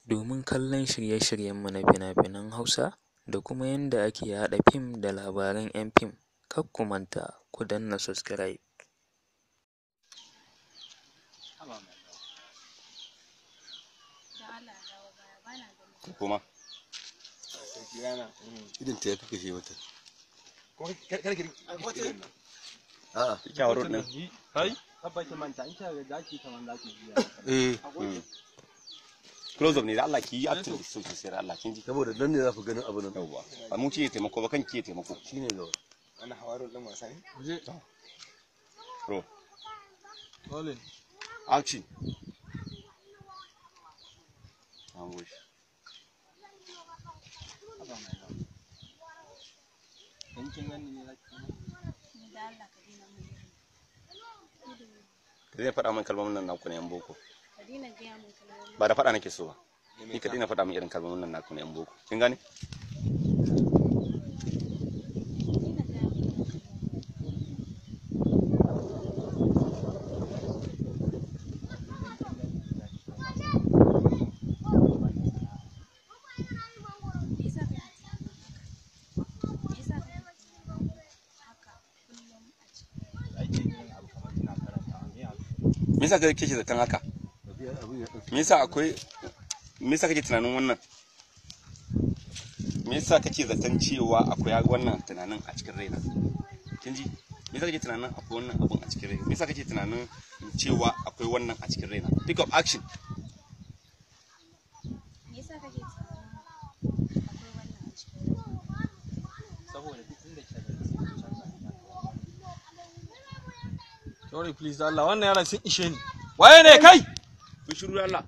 domin kallon shirye-shiryenmu na fina-finan Hausa da kuma yadda ake haɗa fim da labaran 'yan fim, kar ku manta ku danna subscribe. Kuma idan ta ya kake shi wata a'a kyawar nan kai tabbata manta in ka ga zaki kaman zaki close up ne da Allah ki yi acting da sun sai Allah kin ji saboda dan ne za ku ganin abu nan yawa ba mu ce taimako ba kan ki taimako shine ga wannan hawarun din wasa ne je bro rolling action ambush kin gani ne zaki da Allah ka dina mun ka dina faɗa min kalmomin nan naku ne yan boko ka dina ga mun kalmomin ba da faɗa nake so ba ni ka dina faɗa min irin kalmomin nan naku ne yan boko kin gane me yasa kake zaton haka me yasa kake tunanin wannan me yasa kake zaton cewa akwai wannan tunanin a cikin raina kin ji me yasa kake tunanin akwai wannan abun a cikin raina me yasa kake tunanin cewa akwai wannan a cikin raina pick up action me yasa kake tunanin akwai wannan a cikin raina saboda duk inda ke sorry please Allah wannan yaran sun ishe ni waye ne kai ku shiru Allah